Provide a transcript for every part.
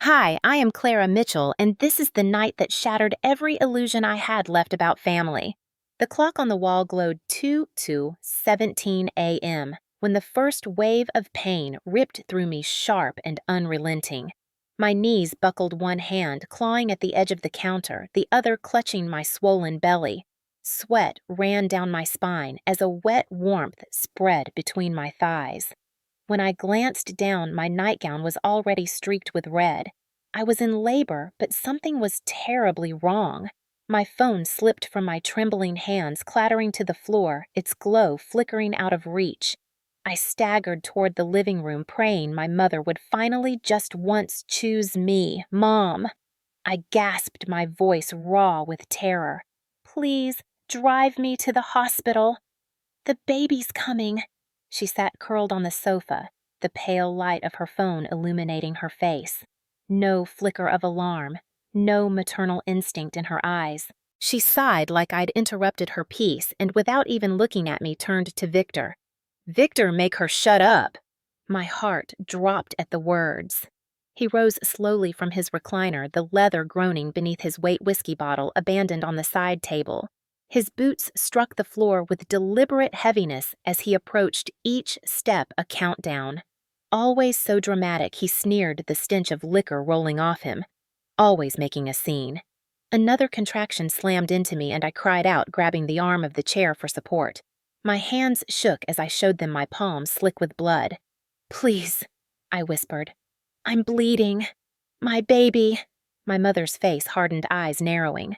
Hi, I am Clara Mitchell, and this is the night that shattered every illusion I had left about family. The clock on the wall glowed 2:17 a.m. when the first wave of pain ripped through me sharp and unrelenting. My knees buckled, one hand clawing at the edge of the counter, the other clutching my swollen belly. Sweat ran down my spine as a wet warmth spread between my thighs. When I glanced down, my nightgown was already streaked with red. I was in labor, but something was terribly wrong. My phone slipped from my trembling hands, clattering to the floor, its glow flickering out of reach. I staggered toward the living room, praying my mother would finally just once choose me, Mom. I gasped, my voice raw with terror. Please, drive me to the hospital. The baby's coming. She sat curled on the sofa, the pale light of her phone illuminating her face. No flicker of alarm, no maternal instinct in her eyes. She sighed like I'd interrupted her peace and without even looking at me turned to Victor. Victor, make her shut up. My heart dropped at the words. He rose slowly from his recliner, the leather groaning beneath his weight whiskey bottle abandoned on the side table. His boots struck the floor with deliberate heaviness as he approached each step a countdown. Always so dramatic, he sneered the stench of liquor rolling off him, always making a scene. Another contraction slammed into me and I cried out, grabbing the arm of the chair for support. My hands shook as I showed them my palms slick with blood. Please, I whispered. I'm bleeding. My baby. My mother's face hardened, eyes narrowing.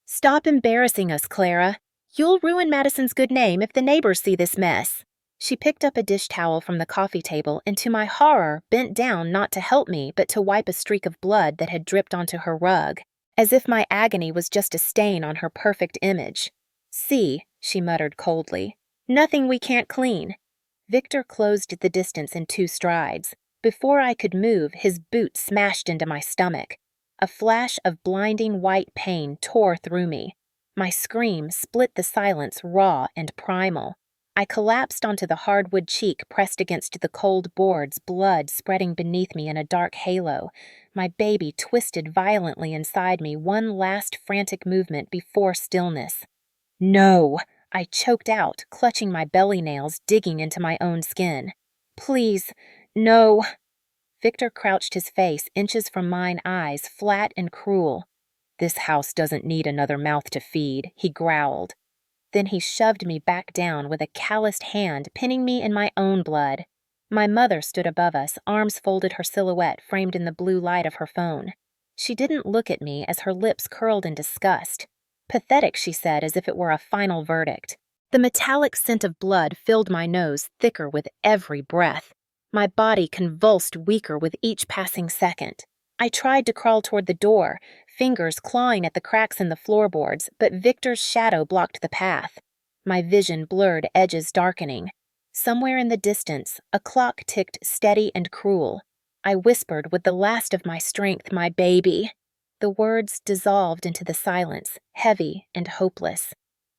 Stop embarrassing us, Clara. You'll ruin Madison's good name if the neighbors see this mess. She picked up a dish towel from the coffee table and to my horror bent down not to help me but to wipe a streak of blood that had dripped onto her rug, as if my agony was just a stain on her perfect image. See, she muttered coldly. Nothing we can't clean. Victor closed the distance in 2 strides. Before I could move, his boot smashed into my stomach. A flash of blinding white pain tore through me. My scream split the silence raw and primal. I collapsed onto the hardwood cheek pressed against the cold boards, blood spreading beneath me in a dark halo. My baby twisted violently inside me, one last frantic movement before stillness. No! I choked out, clutching my belly nails, digging into my own skin. Please, no! Victor crouched, his face inches from mine, eyes flat and cruel. This house doesn't need another mouth to feed, he growled. Then he shoved me back down with a calloused hand, pinning me in my own blood. My mother stood above us, arms folded, her silhouette framed in the blue light of her phone. She didn't look at me as her lips curled in disgust. Pathetic, she said, as if it were a final verdict. The metallic scent of blood filled my nose thicker with every breath. My body convulsed weaker with each passing second. I tried to crawl toward the door, fingers clawing at the cracks in the floorboards, but Victor's shadow blocked the path. My vision blurred, edges darkening. Somewhere in the distance, a clock ticked steady and cruel. I whispered with the last of my strength, my baby. The words dissolved into the silence, heavy and hopeless.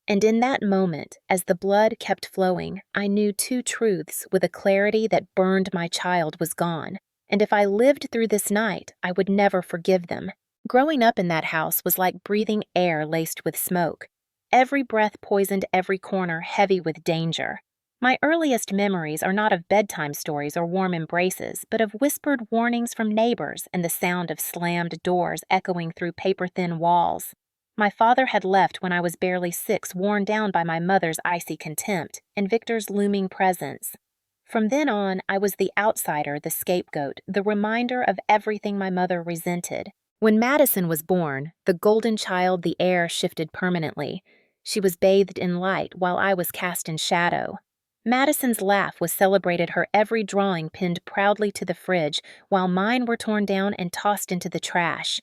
And in that moment, as the blood kept flowing, I knew 2 truths with a clarity that burned. My child was gone, and if I lived through this night, I would never forgive them. Growing up in that house was like breathing air laced with smoke. Every breath poisoned every corner, heavy with danger. My earliest memories are not of bedtime stories or warm embraces, but of whispered warnings from neighbors and the sound of slammed doors echoing through paper-thin walls. My father had left when I was barely 6, worn down by my mother's icy contempt and Victor's looming presence. From then on, I was the outsider, the scapegoat, the reminder of everything my mother resented. When Madison was born, the golden child, the air shifted permanently. She was bathed in light while I was cast in shadow. Madison's laugh was celebrated, her every drawing pinned proudly to the fridge, while mine were torn down and tossed into the trash.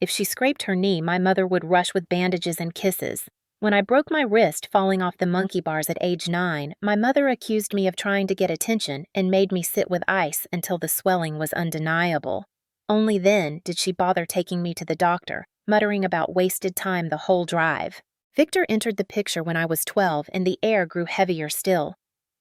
If she scraped her knee, my mother would rush with bandages and kisses. When I broke my wrist falling off the monkey bars at age 9, my mother accused me of trying to get attention and made me sit with ice until the swelling was undeniable. Only then did she bother taking me to the doctor, muttering about wasted time the whole drive. Victor entered the picture when I was 12, and the air grew heavier still.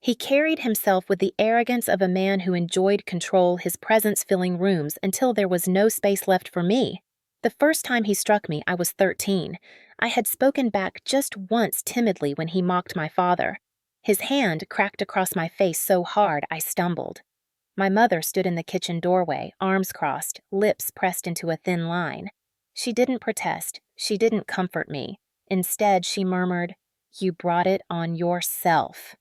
He carried himself with the arrogance of a man who enjoyed control, his presence filling rooms until there was no space left for me. The first time he struck me, I was 13. I had spoken back just once timidly when he mocked my father. His hand cracked across my face so hard I stumbled. My mother stood in the kitchen doorway, arms crossed, lips pressed into a thin line. She didn't protest. She didn't comfort me. Instead, she murmured, "You brought it on yourself."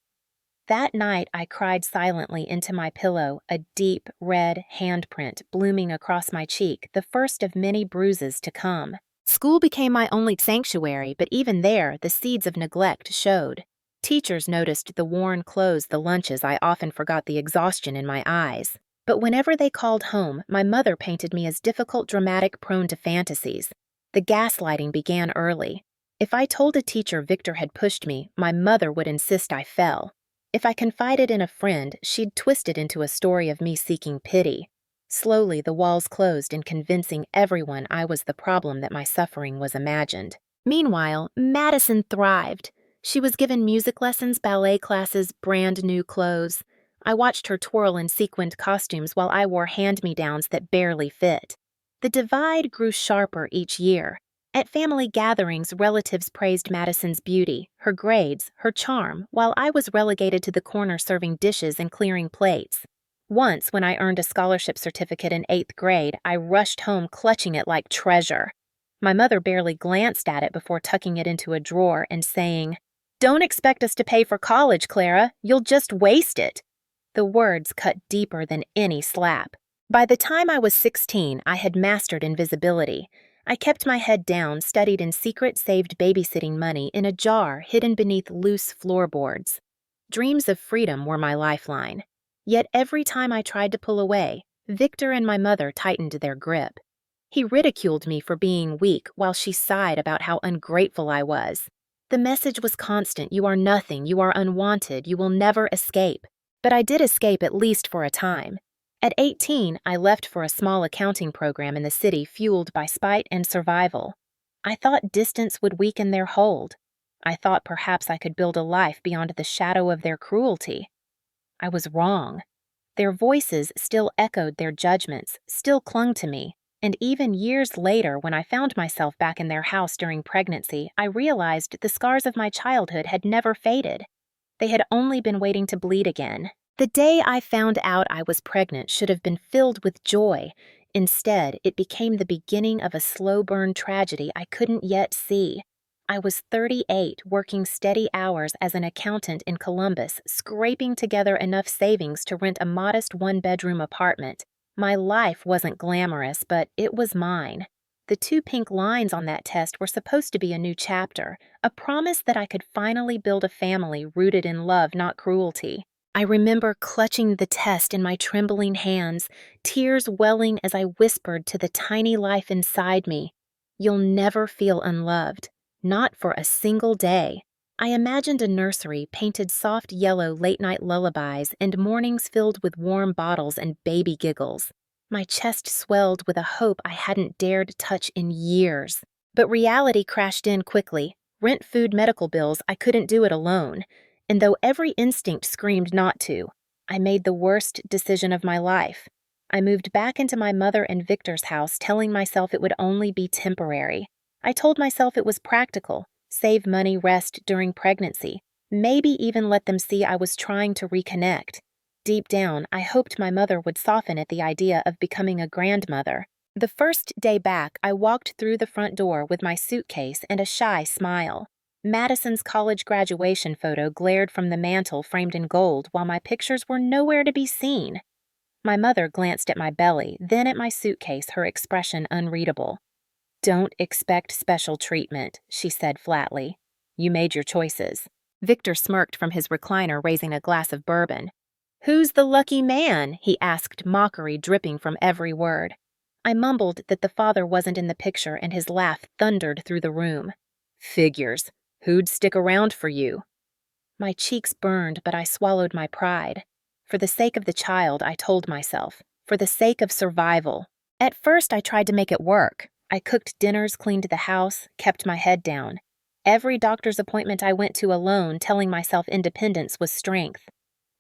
That night, I cried silently into my pillow, a deep, red handprint blooming across my cheek, the first of many bruises to come. School became my only sanctuary, but even there, the seeds of neglect showed. Teachers noticed the worn clothes, the lunches. I often forgot the exhaustion in my eyes. But whenever they called home, my mother painted me as difficult, dramatic, prone to fantasies. The gaslighting began early. If I told a teacher Victor had pushed me, my mother would insist I fell. If I confided in a friend, she'd twist it into a story of me seeking pity. Slowly, the walls closed in convincing everyone I was the problem that my suffering was imagined. Meanwhile, Madison thrived. She was given music lessons, ballet classes, brand new clothes. I watched her twirl in sequined costumes while I wore hand-me-downs that barely fit. The divide grew sharper each year. At family gatherings, relatives praised Madison's beauty, her grades, her charm, while I was relegated to the corner serving dishes and clearing plates. Once, when I earned a scholarship certificate in 8th grade, I rushed home clutching it like treasure. My mother barely glanced at it before tucking it into a drawer and saying, "Don't expect us to pay for college, Clara. You'll just waste it." The words cut deeper than any slap. By the time I was 16, I had mastered invisibility. I kept my head down, studied in secret, saved babysitting money in a jar hidden beneath loose floorboards. Dreams of freedom were my lifeline. Yet every time I tried to pull away, Victor and my mother tightened their grip. He ridiculed me for being weak while she sighed about how ungrateful I was. The message was constant: you are nothing, you are unwanted, you will never escape. But I did escape, at least for a time. At 18, I left for a small accounting program in the city fueled by spite and survival. I thought distance would weaken their hold. I thought perhaps I could build a life beyond the shadow of their cruelty. I was wrong. Their voices still echoed their judgments, still clung to me, and even years later, when I found myself back in their house during pregnancy, I realized the scars of my childhood had never faded. They had only been waiting to bleed again. The day I found out I was pregnant should have been filled with joy. Instead, it became the beginning of a slow-burn tragedy I couldn't yet see. I was 38, working steady hours as an accountant in Columbus, scraping together enough savings to rent a modest one-bedroom apartment. My life wasn't glamorous, but it was mine. The 2 pink lines on that test were supposed to be a new chapter, a promise that I could finally build a family rooted in love, not cruelty. I remember clutching the test in my trembling hands, tears welling as I whispered to the tiny life inside me, "You'll never feel unloved. Not for a single day." I imagined a nursery painted soft yellow late-night lullabies and mornings filled with warm bottles and baby giggles. My chest swelled with a hope I hadn't dared touch in years. But reality crashed in quickly. Rent, food, medical bills, I couldn't do it alone. And though every instinct screamed not to, I made the worst decision of my life. I moved back into my mother and Victor's house, telling myself it would only be temporary. I told myself it was practical: save money, rest during pregnancy, maybe even let them see I was trying to reconnect. Deep down, I hoped my mother would soften at the idea of becoming a grandmother. The first day back, I walked through the front door with my suitcase and a shy smile. Madison's college graduation photo glared from the mantel framed in gold while my pictures were nowhere to be seen. My mother glanced at my belly, then at my suitcase, her expression unreadable. "Don't expect special treatment," she said flatly. "You made your choices." Victor smirked from his recliner, raising a glass of bourbon. "Who's the lucky man?" he asked, mockery dripping from every word. I mumbled that the father wasn't in the picture, and his laugh thundered through the room. "Figures. Who'd stick around for you?" My cheeks burned, but I swallowed my pride. For the sake of the child, I told myself. For the sake of survival. At first, I tried to make it work. I cooked dinners, cleaned the house, kept my head down. Every doctor's appointment I went to alone, telling myself independence was strength.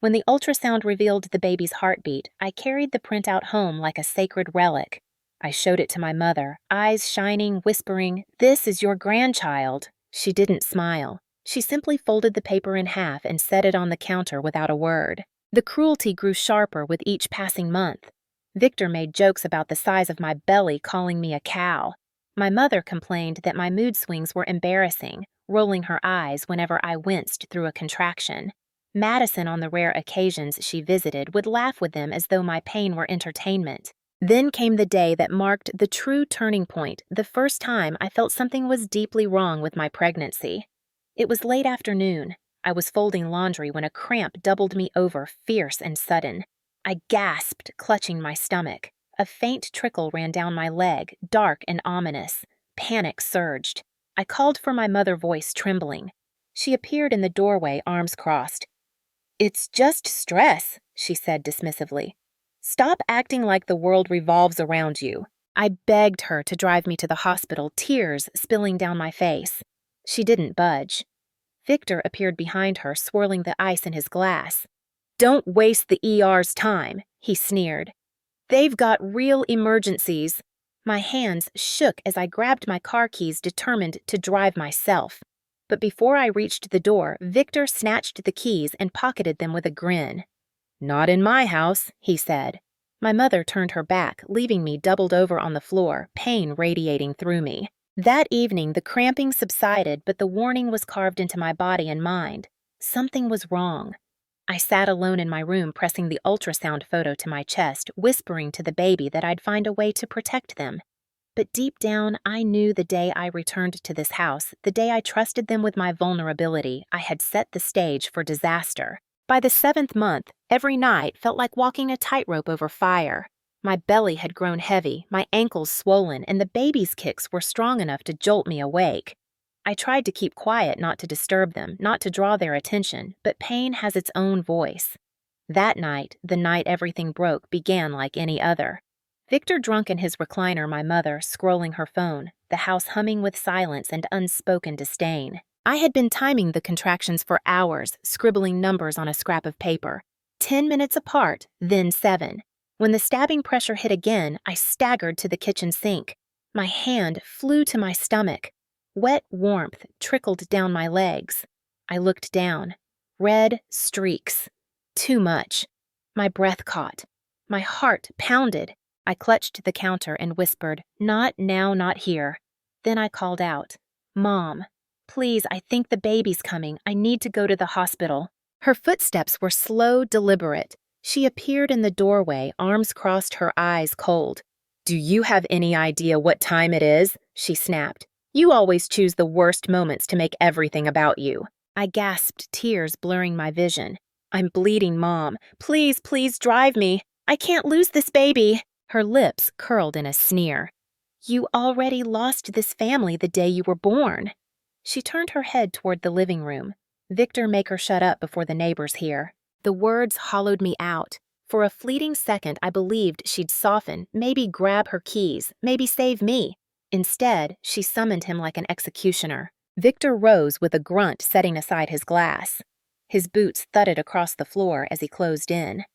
When the ultrasound revealed the baby's heartbeat, I carried the printout home like a sacred relic. I showed it to my mother, eyes shining, whispering, "This is your grandchild." She didn't smile. She simply folded the paper in half and set it on the counter without a word. The cruelty grew sharper with each passing month. Victor made jokes about the size of my belly, calling me a cow. My mother complained that my mood swings were embarrassing, rolling her eyes whenever I winced through a contraction. Madison, on the rare occasions she visited, would laugh with them as though my pain were entertainment. Then came the day that marked the true turning point, the first time I felt something was deeply wrong with my pregnancy. It was late afternoon. I was folding laundry when a cramp doubled me over, fierce and sudden. I gasped, clutching my stomach. A faint trickle ran down my leg, dark and ominous. Panic surged. I called for my mother, voice trembling. She appeared in the doorway, arms crossed. "It's just stress," she said dismissively. "Stop acting like the world revolves around you." I begged her to drive me to the hospital, tears spilling down my face. She didn't budge. Victor appeared behind her, swirling the ice in his glass. "Don't waste the ER's time," he sneered. "They've got real emergencies." My hands shook as I grabbed my car keys, determined to drive myself. But before I reached the door, Victor snatched the keys and pocketed them with a grin. "Not in my house," he said. My mother turned her back, leaving me doubled over on the floor, pain radiating through me. That evening, the cramping subsided, but the warning was carved into my body and mind. Something was wrong. I sat alone in my room, pressing the ultrasound photo to my chest, whispering to the baby that I'd find a way to protect them. But deep down, I knew the day I returned to this house, the day I trusted them with my vulnerability, I had set the stage for disaster. By the 7th month, every night felt like walking a tightrope over fire. My belly had grown heavy, my ankles swollen, and the baby's kicks were strong enough to jolt me awake. I tried to keep quiet, not to disturb them, not to draw their attention, but pain has its own voice. That night, the night everything broke, began like any other. Victor drunk in his recliner, my mother scrolling her phone, the house humming with silence and unspoken disdain. I had been timing the contractions for hours, scribbling numbers on a scrap of paper. 10 minutes apart, then 7. When the stabbing pressure hit again, I staggered to the kitchen sink. My hand flew to my stomach. Wet warmth trickled down my legs. I looked down. Red streaks. Too much. My breath caught. My heart pounded. I clutched the counter and whispered, "Not now, not here." Then I called out, "Mom, please, I think the baby's coming. I need to go to the hospital." Her footsteps were slow, deliberate. She appeared in the doorway, arms crossed, her eyes cold. "Do you have any idea what time it is?" she snapped. "You always choose the worst moments to make everything about you." I gasped, tears blurring my vision. "I'm bleeding, Mom. Please, please drive me. I can't lose this baby." Her lips curled in a sneer. "You already lost this family the day you were born." She turned her head toward the living room. "Victor, make her shut up before the neighbors hear." The words hollowed me out. For a fleeting second, I believed she'd soften, maybe grab her keys, maybe save me. Instead, she summoned him like an executioner. Victor rose with a grunt, setting aside his glass. His boots thudded across the floor as he closed in.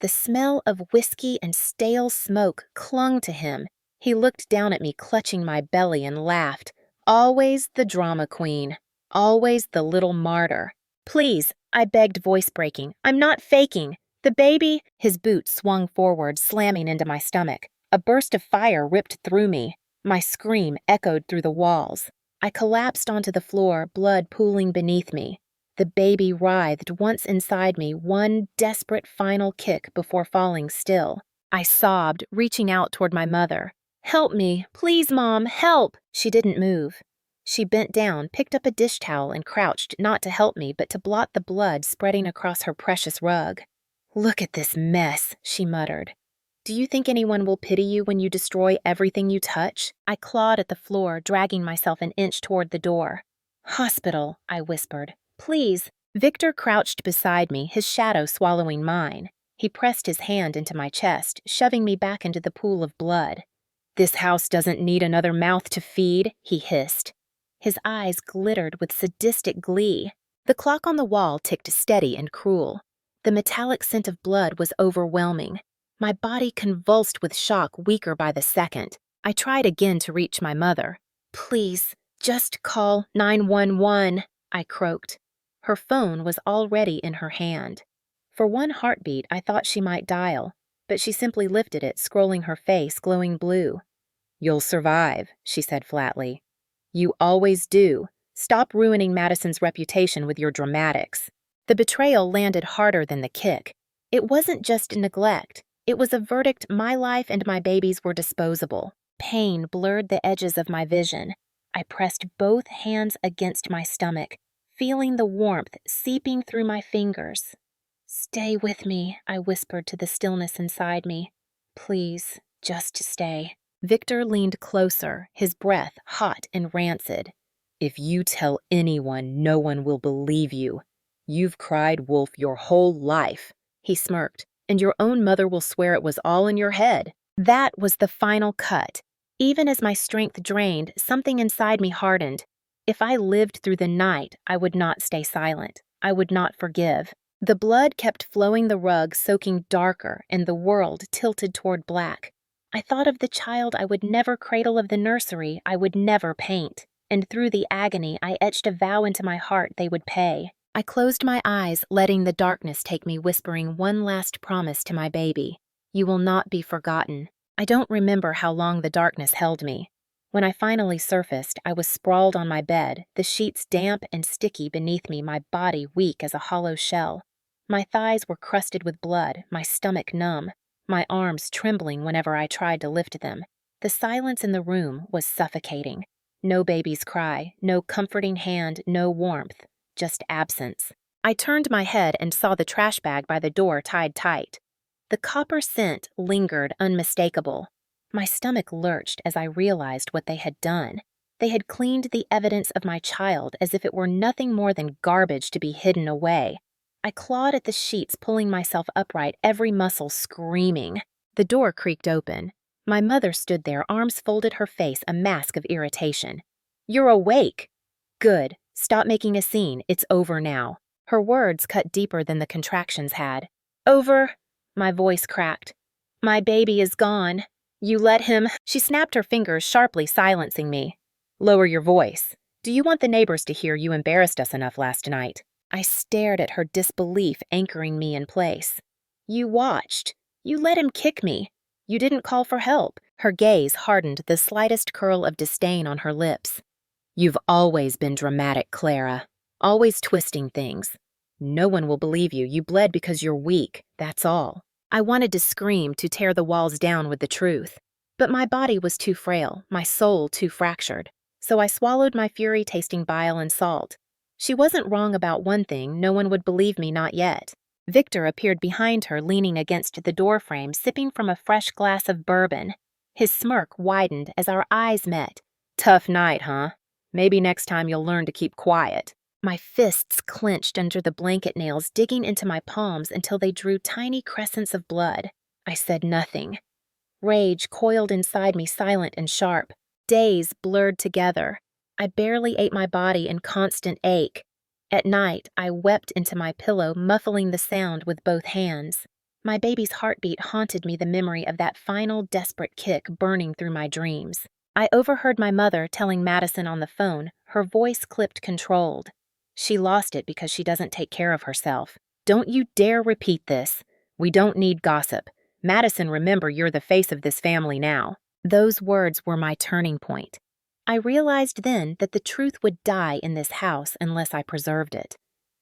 The smell of whiskey and stale smoke clung to him. He looked down at me, clutching my belly, and laughed. Always the drama queen. Always the little martyr. "Please," I begged, voice breaking. "I'm not faking. The baby—" His boot swung forward, slamming into my stomach. A burst of fire ripped through me. My scream echoed through the walls. I collapsed onto the floor, blood pooling beneath me. The baby writhed once inside me, one desperate final kick before falling still. I sobbed, reaching out toward my mother. "Help me. Please, Mom, help." She didn't move. She bent down, picked up a dish towel, and crouched, not to help me, but to blot the blood spreading across her precious rug. "Look at this mess," she muttered. "Do you think anyone will pity you when you destroy everything you touch?" I clawed at the floor, dragging myself an inch toward the door. "Hospital," I whispered. "Please." Victor crouched beside me, his shadow swallowing mine. He pressed his hand into my chest, shoving me back into the pool of blood. "This house doesn't need another mouth to feed," he hissed. His eyes glittered with sadistic glee. The clock on the wall ticked steady and cruel. The metallic scent of blood was overwhelming. My body convulsed with shock, weaker by the second. I tried again to reach my mother. "Please, just call 911, I croaked. Her phone was already in her hand. For one heartbeat, I thought she might dial, but she simply lifted it, scrolling her face glowing blue. "You'll survive," she said flatly. "You always do. Stop ruining Madison's reputation with your dramatics." The betrayal landed harder than the kick. It wasn't just neglect. It was a verdict my life and my baby's were disposable. Pain blurred the edges of my vision. I pressed both hands against my stomach, feeling the warmth seeping through my fingers. "Stay with me," I whispered to the stillness inside me. "Please, just stay." Victor leaned closer, his breath hot and rancid. "If you tell anyone, no one will believe you. You've cried wolf your whole life," he smirked, "and your own mother will swear it was all in your head." That was the final cut. Even as my strength drained, something inside me hardened. If I lived through the night, I would not stay silent. I would not forgive. The blood kept flowing the rug, soaking darker, and the world tilted toward black. I thought of the child I would never cradle, of the nursery I would never paint, and through the agony I etched a vow into my heart they would pay. I closed my eyes, letting the darkness take me, whispering one last promise to my baby. "You will not be forgotten." I don't remember how long the darkness held me. When I finally surfaced, I was sprawled on my bed, the sheets damp and sticky beneath me, my body weak as a hollow shell. My thighs were crusted with blood, my stomach numb, my arms trembling whenever I tried to lift them. The silence in the room was suffocating. No baby's cry, no comforting hand, no warmth. Just absence. I turned my head and saw the trash bag by the door tied tight. The copper scent lingered unmistakable. My stomach lurched as I realized what they had done. They had cleaned the evidence of my child as if it were nothing more than garbage to be hidden away. I clawed at the sheets, pulling myself upright, every muscle screaming. The door creaked open. My mother stood there, arms folded, her face a mask of irritation. "You're awake!" "Good. Stop making a scene. It's over now." Her words cut deeper than the contractions had. "Over?" My voice cracked. "My baby is gone. You let him—" She snapped her fingers, sharply silencing me. "Lower your voice. Do you want the neighbors to hear you embarrassed us enough last night?" I stared at her, disbelief anchoring me in place. "You watched. You let him kick me. You didn't call for help." Her gaze hardened, the slightest curl of disdain on her lips. "You've always been dramatic, Clara. Always twisting things. No one will believe you. You bled because you're weak. That's all." I wanted to scream, to tear the walls down with the truth. But my body was too frail, my soul too fractured. So I swallowed my fury, tasting bile and salt. She wasn't wrong about one thing. No one would believe me, not yet. Victor appeared behind her, leaning against the doorframe, sipping from a fresh glass of bourbon. His smirk widened as our eyes met. "Tough night, huh? Maybe next time you'll learn to keep quiet." My fists clenched under the blanket nails, digging into my palms until they drew tiny crescents of blood. I said nothing. Rage coiled inside me, silent and sharp. Days blurred together. I barely ate, my body in constant ache. At night, I wept into my pillow, muffling the sound with both hands. My baby's heartbeat haunted me, the memory of that final desperate kick burning through my dreams. I overheard my mother telling Madison on the phone, her voice clipped, controlled. "She lost it because she doesn't take care of herself. Don't you dare repeat this. We don't need gossip. Madison, remember, you're the face of this family now." Those words were my turning point. I realized then that the truth would die in this house unless I preserved it.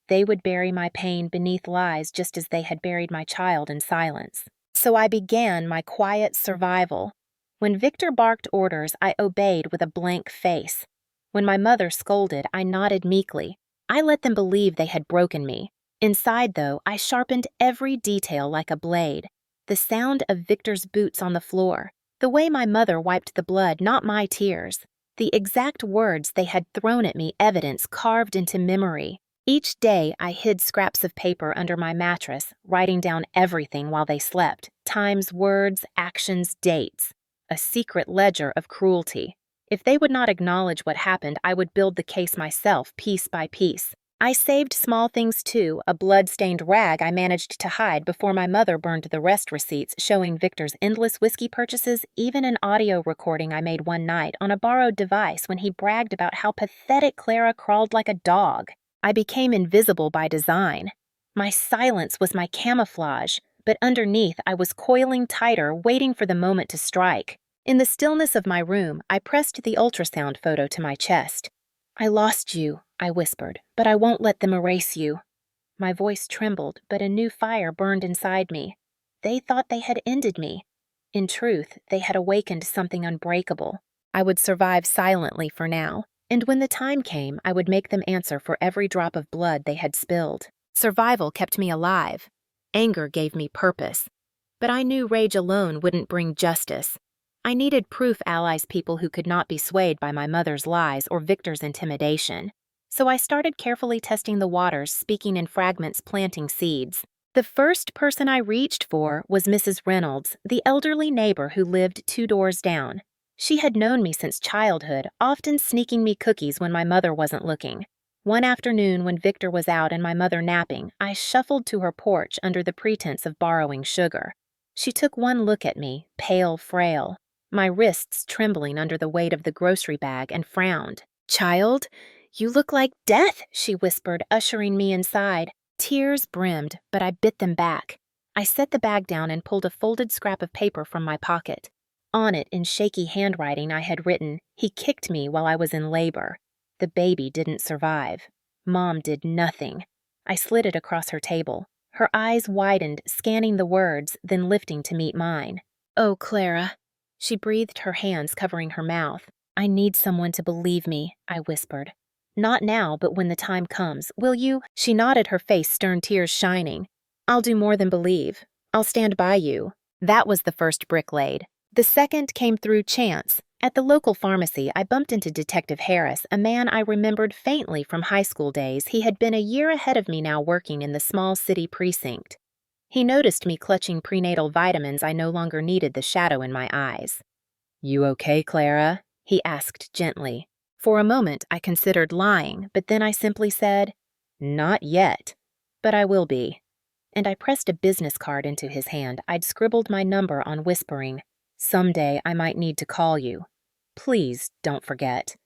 They would bury my pain beneath lies, just as they had buried my child in silence. So I began my quiet survival. When Victor barked orders, I obeyed with a blank face. When my mother scolded, I nodded meekly. I let them believe they had broken me. Inside, though, I sharpened every detail like a blade. The sound of Victor's boots on the floor. The way my mother wiped the blood, not my tears. The exact words they had thrown at me, evidence carved into memory. Each day, I hid scraps of paper under my mattress, writing down everything while they slept. Times, words, actions, dates. A secret ledger of cruelty. If they would not acknowledge what happened, I would build the case myself, piece by piece. I saved small things too, a blood-stained rag I managed to hide before my mother burned the rest receipts showing Victor's endless whiskey purchases, even an audio recording I made one night on a borrowed device when he bragged about how pathetic Clara crawled like a dog. I became invisible by design. My silence was my camouflage, but underneath I was coiling tighter, waiting for the moment to strike. In the stillness of my room, I pressed the ultrasound photo to my chest. "I lost you," I whispered, "but I won't let them erase you." My voice trembled, but a new fire burned inside me. They thought they had ended me. In truth, they had awakened something unbreakable. I would survive silently for now, and when the time came, I would make them answer for every drop of blood they had spilled. Survival kept me alive. Anger gave me purpose. But I knew rage alone wouldn't bring justice. I needed proof allies, people who could not be swayed by my mother's lies or Victor's intimidation. So I started carefully testing the waters, speaking in fragments, planting seeds. The first person I reached for was Mrs. Reynolds, the elderly neighbor who lived 2 doors down. She had known me since childhood, often sneaking me cookies when my mother wasn't looking. One afternoon when Victor was out and my mother napping, I shuffled to her porch under the pretense of borrowing sugar. She took one look at me, pale, frail, my wrists trembling under the weight of the grocery bag, and frowned. "Child, you look like death," she whispered, ushering me inside. Tears brimmed, but I bit them back. I set the bag down and pulled a folded scrap of paper from my pocket. On it, in shaky handwriting, I had written, "He kicked me while I was in labor." The baby didn't survive. Mom did nothing. I slid it across her table. Her eyes widened, scanning the words, then lifting to meet mine. "Oh, Clara." She breathed, her hands covering her mouth. "I need someone to believe me," I whispered. "Not now, but when the time comes. Will you?" She nodded, her face, stern tears shining. "I'll do more than believe. I'll stand by you." That was the first brick laid. The second came through chance. At the local pharmacy, I bumped into Detective Harris, a man I remembered faintly from high school days. He had been a year ahead of me now, working in the small city precinct. He noticed me clutching prenatal vitamins I no longer needed, the shadow in my eyes. "You okay, Clara?" he asked gently. For a moment, I considered lying, but then I simply said, "Not yet, but I will be." And I pressed a business card into his hand. I'd scribbled my number on, whispering, "Someday I might need to call you. Please don't forget."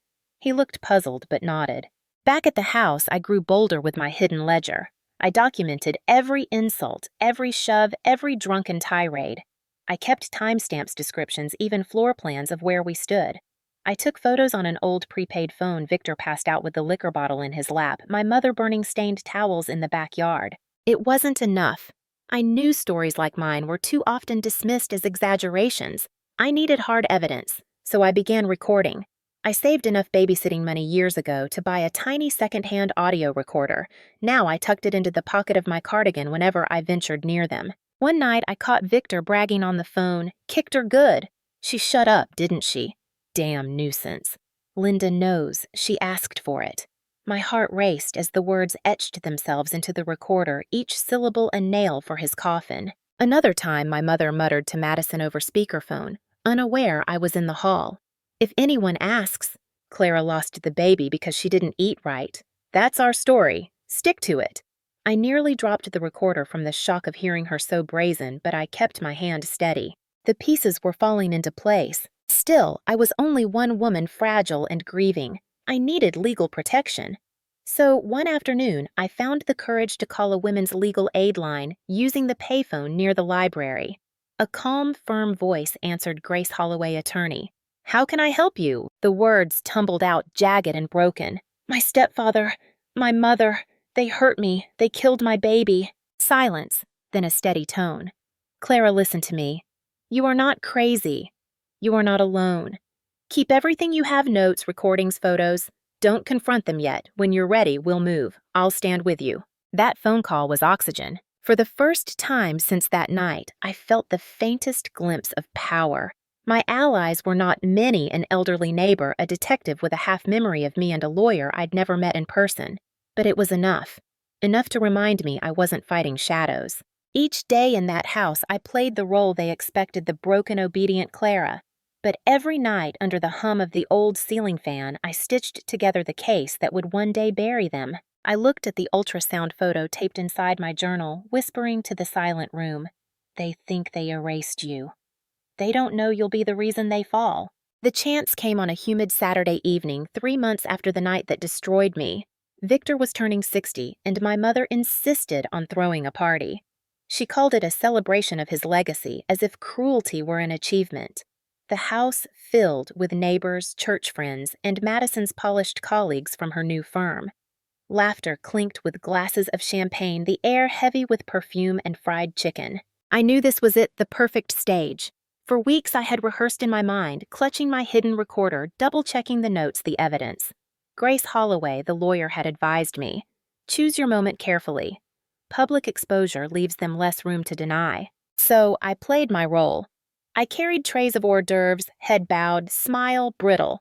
He looked puzzled but nodded. Back at the house, I grew bolder with my hidden ledger. I documented every insult, every shove, every drunken tirade. I kept timestamps, descriptions, even floor plans of where we stood. I took photos on an old prepaid phone Victor passed out with the liquor bottle in his lap, my mother burning stained towels in the backyard. It wasn't enough. I knew stories like mine were too often dismissed as exaggerations. I needed hard evidence, so I began recording. I saved enough babysitting money years ago to buy a tiny second-hand audio recorder. Now I tucked it into the pocket of my cardigan whenever I ventured near them. One night I caught Victor bragging on the phone, "Kicked her good." She shut up, didn't she? Damn nuisance. Linda knows. She asked for it. My heart raced as the words etched themselves into the recorder, each syllable a nail for his coffin. Another time my mother muttered to Madison over speakerphone, unaware I was in the hall. "If anyone asks, Clara lost the baby because she didn't eat right. That's our story. Stick to it." I nearly dropped the recorder from the shock of hearing her so brazen, but I kept my hand steady. The pieces were falling into place. Still, I was only one woman, fragile and grieving. I needed legal protection. So one afternoon, I found the courage to call a women's legal aid line, using the payphone near the library. A calm, firm voice answered, "Grace Holloway, attorney." "How can I help you?" The words tumbled out, jagged and broken. "My stepfather, my mother, they hurt me. They killed my baby." Silence, then a steady tone. "Clara, listen to me. You are not crazy. You are not alone. Keep everything you have, notes, recordings, photos. Don't confront them yet. When you're ready, we'll move. I'll stand with you." That phone call was oxygen. For the first time since that night, I felt the faintest glimpse of power. My allies were not many: an elderly neighbor, a detective with a half-memory of me, and a lawyer I'd never met in person. But it was enough. Enough to remind me I wasn't fighting shadows. Each day in that house, I played the role they expected, the broken, obedient Clara. But every night, under the hum of the old ceiling fan, I stitched together the case that would one day bury them. I looked at the ultrasound photo taped inside my journal, whispering to the silent room, "They think they erased you. They don't know you'll be the reason they fall." The chance came on a humid Saturday evening, 3 months after the night that destroyed me. Victor was turning 60, and my mother insisted on throwing a party. She called it a celebration of his legacy, as if cruelty were an achievement. The house filled with neighbors, church friends, and Madison's polished colleagues from her new firm. Laughter clinked with glasses of champagne, the air heavy with perfume and fried chicken. I knew this was it, the perfect stage. For weeks I had rehearsed in my mind, clutching my hidden recorder, double-checking the notes, the evidence. Grace Holloway, the lawyer, had advised me, "Choose your moment carefully. Public exposure leaves them less room to deny." So I played my role. I carried trays of hors d'oeuvres, head bowed, smile brittle.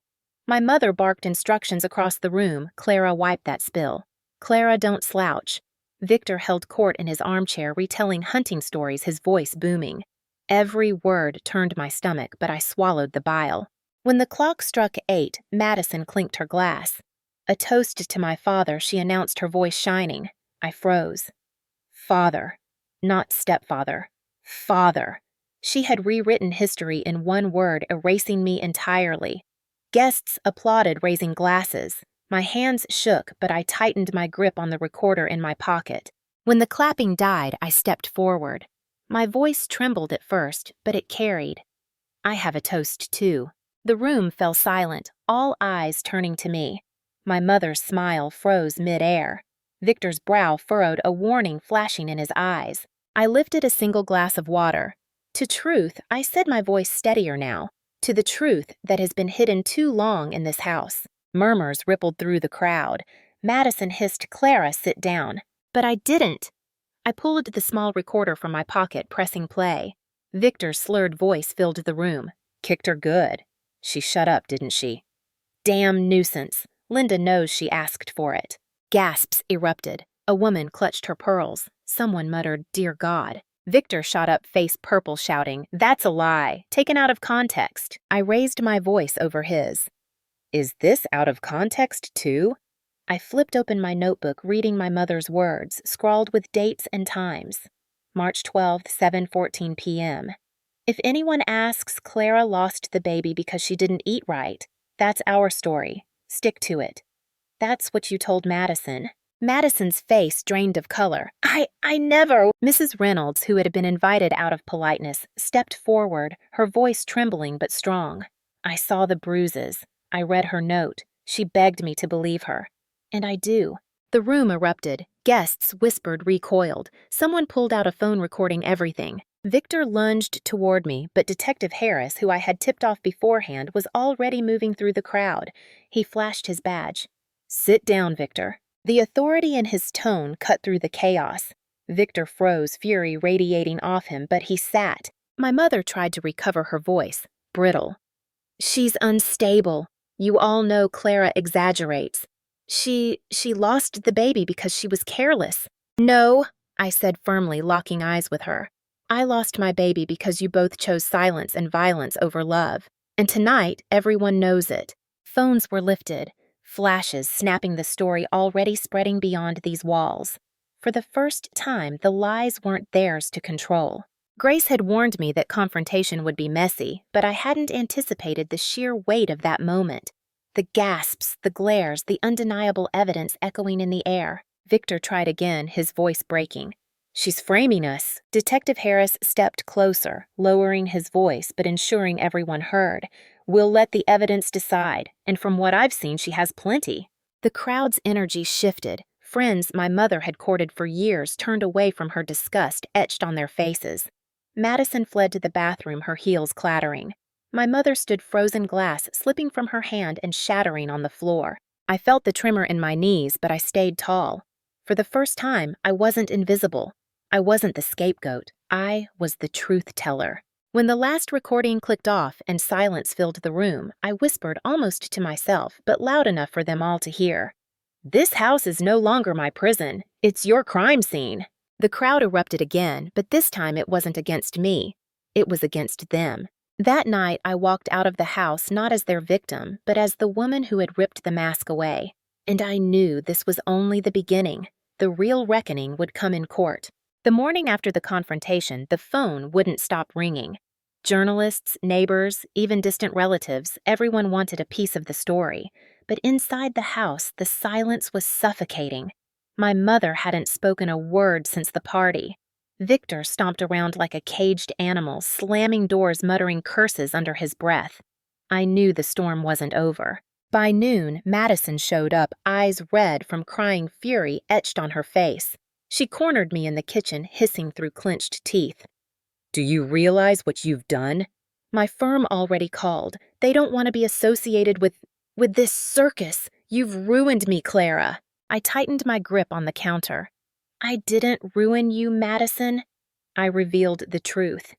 My mother barked instructions across the room. "Clara, wipe that spill. Clara, don't slouch." Victor held court in his armchair, retelling hunting stories, his voice booming. Every word turned my stomach, but I swallowed the bile. When the clock struck 8, Madison clinked her glass. A toast to my father, she announced, her voice shining. I froze. Father. Not stepfather. Father. She had rewritten history in one word, erasing me entirely. Guests applauded, raising glasses. My hands shook, but I tightened my grip on the recorder in my pocket. When the clapping died, I stepped forward. My voice trembled at first, but it carried. "I have a toast, too." The room fell silent, all eyes turning to me. My mother's smile froze mid-air. Victor's brow furrowed, a warning flashing in his eyes. I lifted a single glass of water. To truth, I said, my voice steadier now. To the truth that has been hidden too long in this house. Murmurs rippled through the crowd. Madison hissed, "Clara, sit down." But I didn't. I pulled the small recorder from my pocket, pressing play. Victor's slurred voice filled the room. "Kicked her good. She shut up, didn't she?" "Damn nuisance. Linda knows she asked for it." Gasps erupted. A woman clutched her pearls. Someone muttered, "Dear God." Victor shot up, face purple, shouting, "That's a lie. Taken out of context." I raised my voice over his. "Is this out of context, too?" I flipped open my notebook, reading my mother's words, scrawled with dates and times. March 12th, 7:14 p.m. "If anyone asks, Clara lost the baby because she didn't eat right. That's our story. Stick to it." "That's what you told Madison." Madison's face drained of color. I never." Mrs. Reynolds, who had been invited out of politeness, stepped forward, her voice trembling but strong. I saw the bruises. I read her note. She begged me to believe her. And I do. The room erupted. Guests whispered, recoiled. Someone pulled out a phone recording everything. Victor lunged toward me, but Detective Harris, who I had tipped off beforehand, was already moving through the crowd. He flashed his badge. "Sit down, Victor." The authority in his tone cut through the chaos. Victor froze, fury radiating off him, but he sat. My mother tried to recover her voice, brittle. "She's unstable. You all know Clara exaggerates. She lost the baby because she was careless." "No," I said firmly, locking eyes with her. "I lost my baby because you both chose silence and violence over love. And tonight, everyone knows it." Phones were lifted, flashes snapping the story already spreading beyond these walls. For the first time, the lies weren't theirs to control. Grace had warned me that confrontation would be messy, but I hadn't anticipated the sheer weight of that moment. The gasps, the glares, the undeniable evidence echoing in the air. Victor tried again, his voice breaking. "She's framing us." Detective Harris stepped closer, lowering his voice but ensuring everyone heard. "We'll let the evidence decide, and from what I've seen, she has plenty." The crowd's energy shifted. Friends my mother had courted for years turned away from her, disgust etched on their faces. Madison fled to the bathroom, her heels clattering. My mother stood frozen glass, slipping from her hand and shattering on the floor. I felt the tremor in my knees, but I stayed tall. For the first time, I wasn't invisible. I wasn't the scapegoat. I was the truth teller. When the last recording clicked off and silence filled the room, I whispered almost to myself, but loud enough for them all to hear. "This house is no longer my prison. It's your crime scene." The crowd erupted again, but this time it wasn't against me. It was against them. That night, I walked out of the house not as their victim, but as the woman who had ripped the mask away. And I knew this was only the beginning. The real reckoning would come in court. The morning after the confrontation, the phone wouldn't stop ringing. Journalists, neighbors, even distant relatives, everyone wanted a piece of the story. But inside the house, the silence was suffocating. My mother hadn't spoken a word since the party. Victor stomped around like a caged animal, slamming doors, muttering curses under his breath. I knew the storm wasn't over. By noon, Madison showed up, eyes red from crying fury etched on her face. She cornered me in the kitchen, hissing through clenched teeth. "Do you realize what you've done?" My firm already called. They don't want to be associated with this circus. You've ruined me, Clara. I tightened my grip on the counter. I didn't ruin you, Madison. I revealed the truth.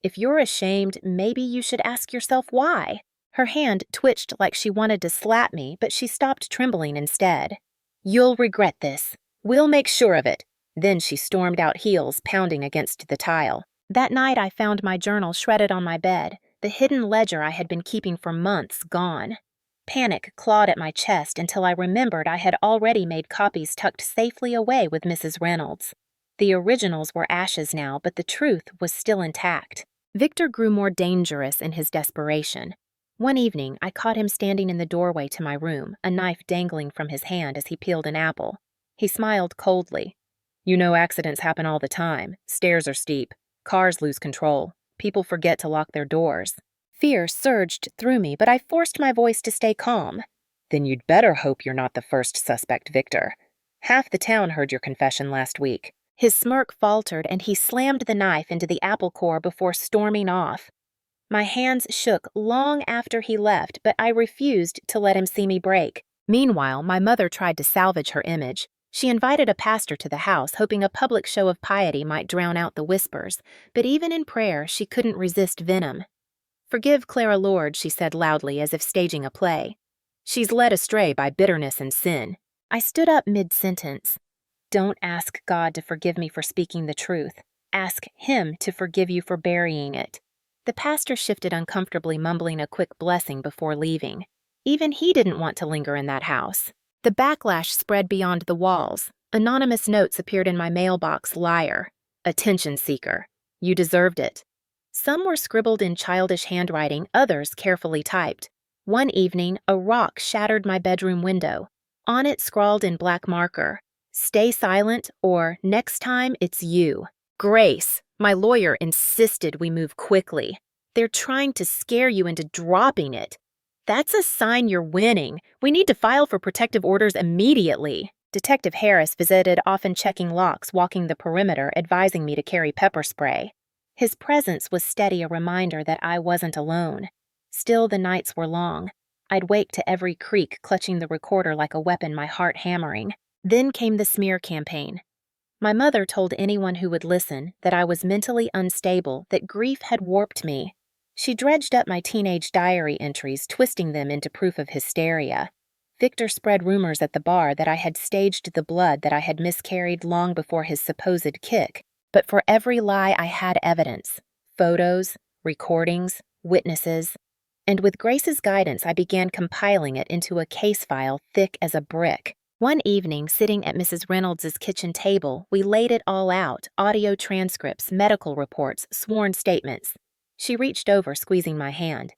If you're ashamed, maybe you should ask yourself why. Her hand twitched like she wanted to slap me, but she stopped trembling instead. You'll regret this. We'll make sure of it. Then she stormed out, heels pounding against the tile. That night I found my journal shredded on my bed, the hidden ledger I had been keeping for months gone. Panic clawed at my chest until I remembered I had already made copies tucked safely away with Mrs. Reynolds. The originals were ashes now, but the truth was still intact. Victor grew more dangerous in his desperation. One evening, I caught him standing in the doorway to my room, a knife dangling from his hand as he peeled an apple. He smiled coldly. "You know accidents happen all the time. Stairs are steep. Cars lose control. People forget to lock their doors." Fear surged through me, but I forced my voice to stay calm. "Then you'd better hope you're not the first suspect, Victor. Half the town heard your confession last week." His smirk faltered, and he slammed the knife into the apple core before storming off. My hands shook long after he left, but I refused to let him see me break. Meanwhile, my mother tried to salvage her image. She invited a pastor to the house, hoping a public show of piety might drown out the whispers, but even in prayer, she couldn't resist venom. "Forgive Clara Lord," she said loudly, as if staging a play. "She's led astray by bitterness and sin." I stood up mid-sentence. Don't ask God to forgive me for speaking the truth. Ask Him to forgive you for burying it. The pastor shifted uncomfortably, mumbling a quick blessing before leaving. Even he didn't want to linger in that house. The backlash spread beyond the walls. Anonymous notes appeared in my mailbox. Liar. Attention seeker. You deserved it. Some were scribbled in childish handwriting, others carefully typed. One evening, a rock shattered my bedroom window. On it scrawled in black marker, "Stay silent," or "Next time, it's you." Grace, my lawyer, insisted we move quickly. They're trying to scare you into dropping it. That's a sign you're winning. We need to file for protective orders immediately. Detective Harris visited, often checking locks, walking the perimeter, advising me to carry pepper spray. His presence was steady, a reminder that I wasn't alone. Still, the nights were long. I'd wake to every creak, clutching the recorder like a weapon, my heart hammering. Then came the smear campaign. My mother told anyone who would listen that I was mentally unstable, that grief had warped me. She dredged up my teenage diary entries, twisting them into proof of hysteria. Victor spread rumors at the bar that I had staged the blood, that I had miscarried long before his supposed kick. But for every lie, I had evidence. Photos, recordings, witnesses. And with Grace's guidance, I began compiling it into a case file thick as a brick. One evening, sitting at Mrs. Reynolds' kitchen table, we laid it all out: audio transcripts, medical reports, sworn statements. She reached over, squeezing my hand.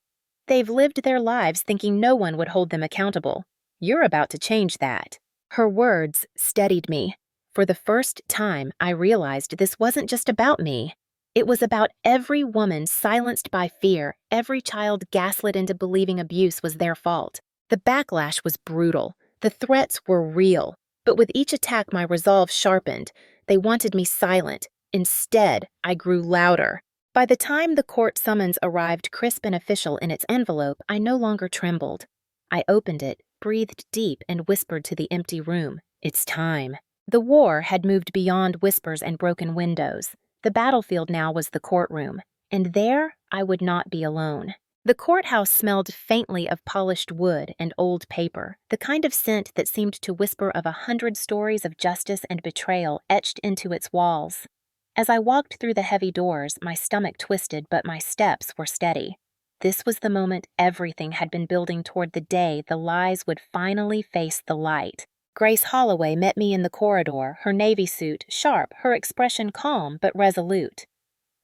"They've lived their lives thinking no one would hold them accountable. You're about to change that." Her words steadied me. For the first time, I realized this wasn't just about me. It was about every woman silenced by fear, every child gaslit into believing abuse was their fault. The backlash was brutal. The threats were real. But with each attack, my resolve sharpened. They wanted me silent. Instead, I grew louder. By the time the court summons arrived, crisp and official in its envelope, I no longer trembled. I opened it, breathed deep, and whispered to the empty room, "It's time." The war had moved beyond whispers and broken windows. The battlefield now was the courtroom, and there I would not be alone. The courthouse smelled faintly of polished wood and old paper, the kind of scent that seemed to whisper of 100 stories of justice and betrayal etched into its walls. As I walked through the heavy doors, my stomach twisted, but my steps were steady. This was the moment everything had been building toward, the day the lies would finally face the light. Grace Holloway met me in the corridor, her navy suit sharp, her expression calm but resolute.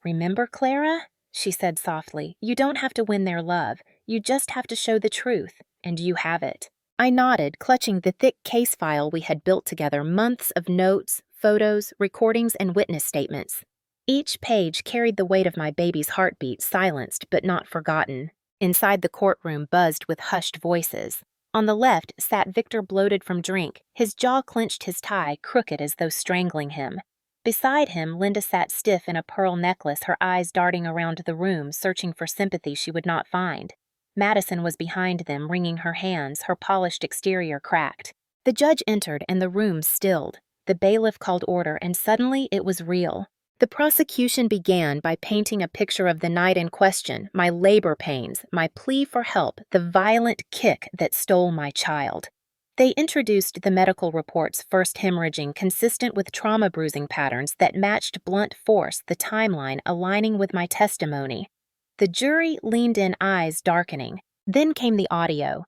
"Remember, Clara?" she said softly. "You don't have to win their love. You just have to show the truth, and you have it." I nodded, clutching the thick case file we had built together, months of notes, photos, recordings, and witness statements. Each page carried the weight of my baby's heartbeat, silenced but not forgotten. Inside the courtroom buzzed with hushed voices. On the left sat Victor, bloated from drink, his jaw clenched, his tie crooked as though strangling him. Beside him, Linda sat stiff in a pearl necklace, her eyes darting around the room, searching for sympathy she would not find. Madison was behind them, wringing her hands, her polished exterior cracked. The judge entered, and the room stilled. The bailiff called order, and suddenly it was real. The prosecution began by painting a picture of the night in question, my labor pains, my plea for help, the violent kick that stole my child. They introduced the medical reports, first hemorrhaging consistent with trauma bruising patterns that matched blunt force, the timeline aligning with my testimony. The jury leaned in, eyes darkening. Then came the audio.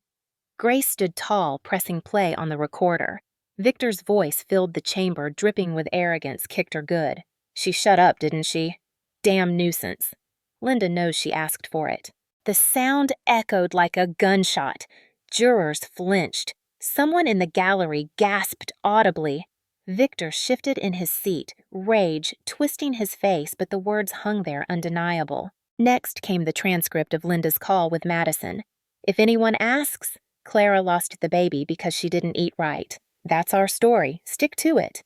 Grace stood tall, pressing play on the recorder. Victor's voice filled the chamber, dripping with arrogance, kicked her good. "She shut up, didn't she? Damn nuisance. Linda knows she asked for it." The sound echoed like a gunshot. Jurors flinched. Someone in the gallery gasped audibly. Victor shifted in his seat, rage twisting his face, but the words hung there undeniable. Next came the transcript of Linda's call with Madison. "If anyone asks, Clara lost the baby because she didn't eat right. That's our story. Stick to it."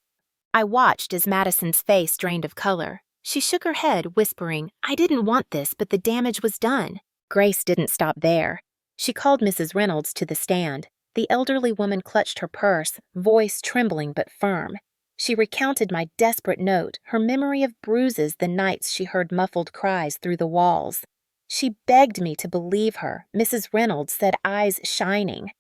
I watched as Madison's face drained of color. She shook her head, whispering, "I didn't want this, but the damage was done." Grace didn't stop there. She called Mrs. Reynolds to the stand. The elderly woman clutched her purse, voice trembling but firm. She recounted my desperate note, her memory of bruises, the nights she heard muffled cries through the walls. She begged me to believe her. Mrs. Reynolds said, eyes shining.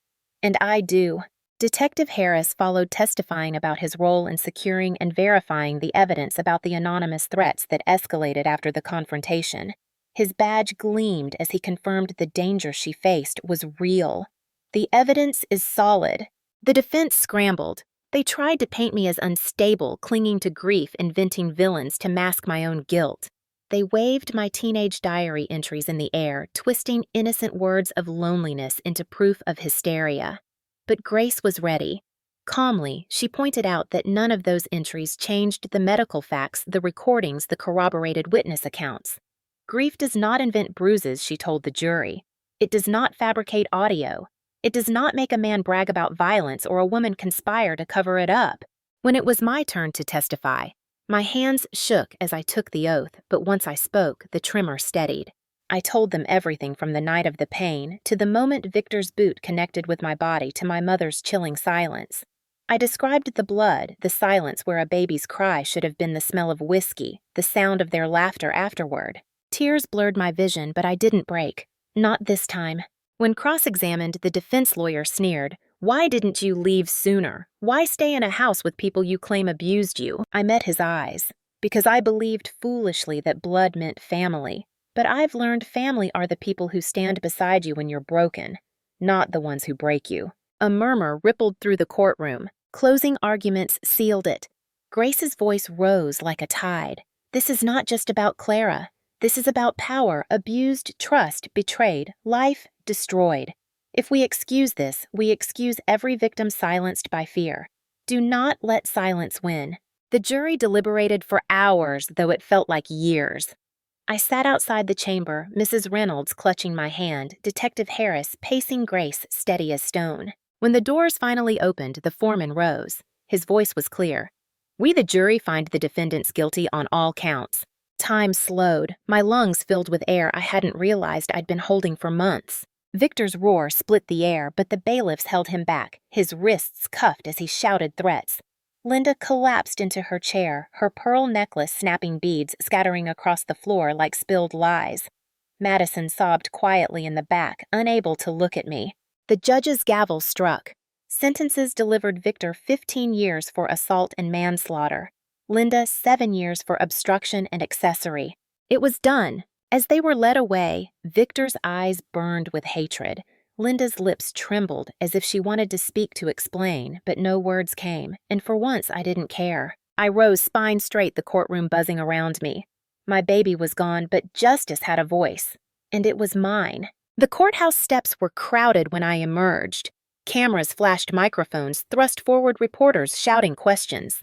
And I do. Detective Harris followed, testifying about his role in securing and verifying the evidence about the anonymous threats that escalated after the confrontation. His badge gleamed as he confirmed the danger she faced was real. "The evidence is solid." The defense scrambled. They tried to paint me as unstable, clinging to grief, inventing villains to mask my own guilt. They waved my teenage diary entries in the air, twisting innocent words of loneliness into proof of hysteria. But Grace was ready. Calmly, she pointed out that none of those entries changed the medical facts, the recordings, the corroborated witness accounts. Grief does not invent bruises, she told the jury. It does not fabricate audio. It does not make a man brag about violence or a woman conspire to cover it up. When it was my turn to testify, my hands shook as I took the oath, but once I spoke, the tremor steadied. I told them everything from the night of the pain to the moment Victor's boot connected with my body to my mother's chilling silence. I described the blood, the silence where a baby's cry should have been the smell of whiskey, the sound of their laughter afterward. Tears blurred my vision, but I didn't break. Not this time. When cross-examined, the defense lawyer sneered, "Why didn't you leave sooner? Why stay in a house with people you claim abused you?" I met his eyes. "Because I believed foolishly that blood meant family. But I've learned family are the people who stand beside you when you're broken, not the ones who break you." A murmur rippled through the courtroom. Closing arguments sealed it. Grace's voice rose like a tide. "This is not just about Clara. This is about power, abused, trust, betrayed, life destroyed. If we excuse this, we excuse every victim silenced by fear. Do not let silence win." The jury deliberated for hours, though it felt like years. I sat outside the chamber, Mrs. Reynolds clutching my hand, Detective Harris pacing Grace, steady as stone. When the doors finally opened, the foreman rose. His voice was clear. "We, the jury, find the defendants guilty on all counts." Time slowed, my lungs filled with air I hadn't realized I'd been holding for months. Victor's roar split the air, but the bailiffs held him back, his wrists cuffed as he shouted threats. Linda collapsed into her chair, her pearl necklace snapping beads scattering across the floor like spilled lies. Madison sobbed quietly in the back, unable to look at me. The judge's gavel struck. Sentences delivered: Victor 15 years for assault and manslaughter. Linda 7 years for obstruction and accessory. It was done. As they were led away, Victor's eyes burned with hatred. Linda's lips trembled as if she wanted to speak to explain, but no words came, and for once I didn't care. I rose spine straight, the courtroom buzzing around me. My baby was gone, but justice had a voice, and it was mine. The courthouse steps were crowded when I emerged. Cameras flashed microphones, thrust forward reporters shouting questions.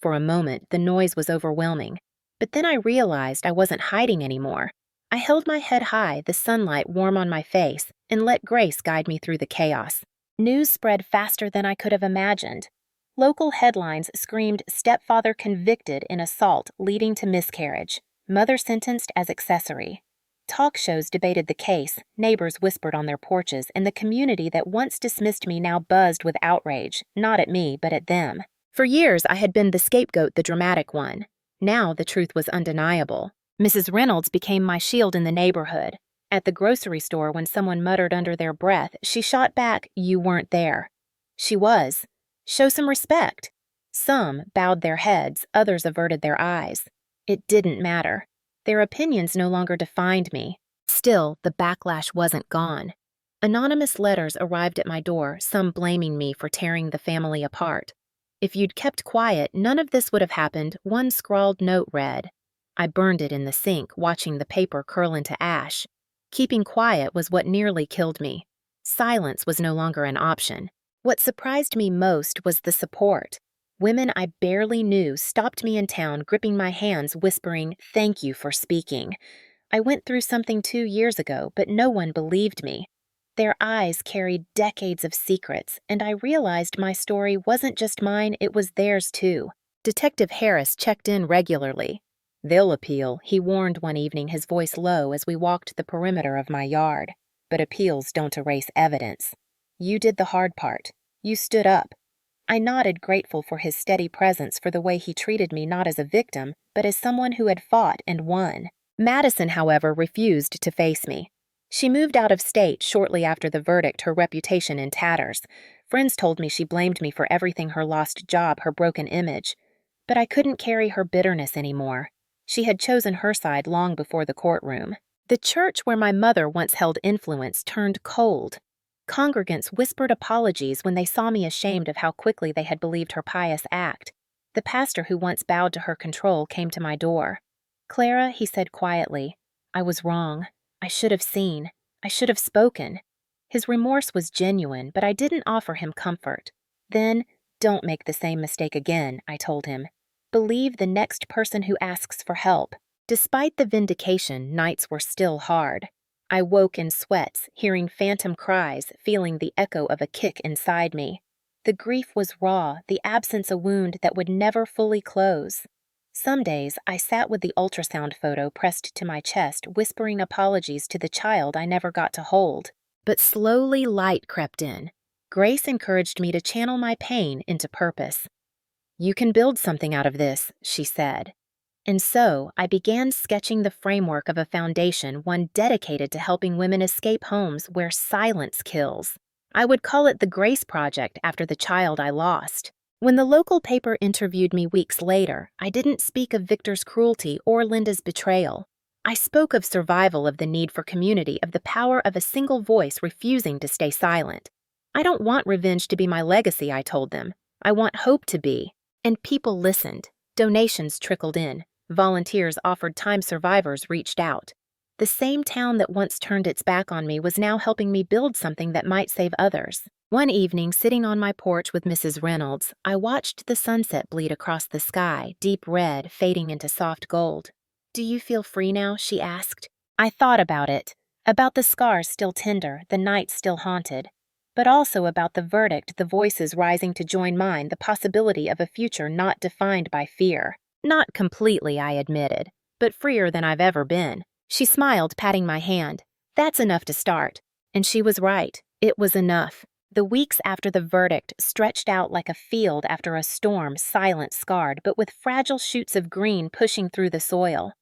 For a moment, the noise was overwhelming, but then I realized I wasn't hiding anymore. I held my head high, the sunlight warm on my face, and let Grace guide me through the chaos. News spread faster than I could have imagined. Local headlines screamed stepfather convicted in assault leading to miscarriage, mother sentenced as accessory. Talk shows debated the case, neighbors whispered on their porches, and the community that once dismissed me now buzzed with outrage, not at me, but at them. For years, I had been the scapegoat, the dramatic one. Now the truth was undeniable. Mrs. Reynolds became my shield in the neighborhood. At the grocery store, when someone muttered under their breath, she shot back, "You weren't there." She was. Show some respect. Some bowed their heads, others averted their eyes. It didn't matter. Their opinions no longer defined me. Still, the backlash wasn't gone. Anonymous letters arrived at my door, some blaming me for tearing the family apart. If you'd kept quiet, none of this would have happened, one scrawled note read. I burned it in the sink, watching the paper curl into ash. Keeping quiet was what nearly killed me. Silence was no longer an option. What surprised me most was the support. Women I barely knew stopped me in town, gripping my hands, whispering, "Thank you for speaking." I went through something 2 years ago, but no one believed me. Their eyes carried decades of secrets, and I realized my story wasn't just mine, it was theirs too. Detective Harris checked in regularly. "They'll appeal," he warned one evening, his voice low as we walked the perimeter of my yard. "But appeals don't erase evidence. You did the hard part. You stood up." I nodded, grateful for his steady presence, for the way he treated me not as a victim, but as someone who had fought and won. Madison, however, refused to face me. She moved out of state shortly after the verdict, her reputation in tatters. Friends told me she blamed me for everything, her lost job, her broken image. But I couldn't carry her bitterness anymore. She had chosen her side long before the courtroom. The church where my mother once held influence turned cold. Congregants whispered apologies when they saw me ashamed of how quickly they had believed her pious act. The pastor who once bowed to her control came to my door. "Clara," he said quietly, "I was wrong. I should have seen. I should have spoken." His remorse was genuine, but I didn't offer him comfort. "Then, don't make the same mistake again," I told him. "Believe the next person who asks for help." Despite the vindication, nights were still hard. I woke in sweats, hearing phantom cries, feeling the echo of a kick inside me. The grief was raw, the absence a wound that would never fully close. Some days, I sat with the ultrasound photo pressed to my chest, whispering apologies to the child I never got to hold. But slowly light crept in. Grace encouraged me to channel my pain into purpose. "You can build something out of this," she said. And so, I began sketching the framework of a foundation, one dedicated to helping women escape homes where silence kills. I would call it the Grace Project after the child I lost. When the local paper interviewed me weeks later, I didn't speak of Victor's cruelty or Linda's betrayal. I spoke of survival, of the need for community, of the power of a single voice refusing to stay silent. "I don't want revenge to be my legacy," I told them. "I want hope to be." And people listened. Donations trickled in. Volunteers offered time, survivors reached out. The same town that once turned its back on me was now helping me build something that might save others. One evening, sitting on my porch with Mrs. Reynolds, I watched the sunset bleed across the sky, deep red, fading into soft gold. "Do you feel free now?" she asked. I thought about it, about the scars still tender, the nights still haunted, but also about the verdict, the voices rising to join mine, the possibility of a future not defined by fear. "Not completely," I admitted, "but freer than I've ever been." She smiled, patting my hand. "That's enough to start." And she was right. It was enough. The weeks after the verdict stretched out like a field after a storm, silent, scarred, but with fragile shoots of green pushing through the soil.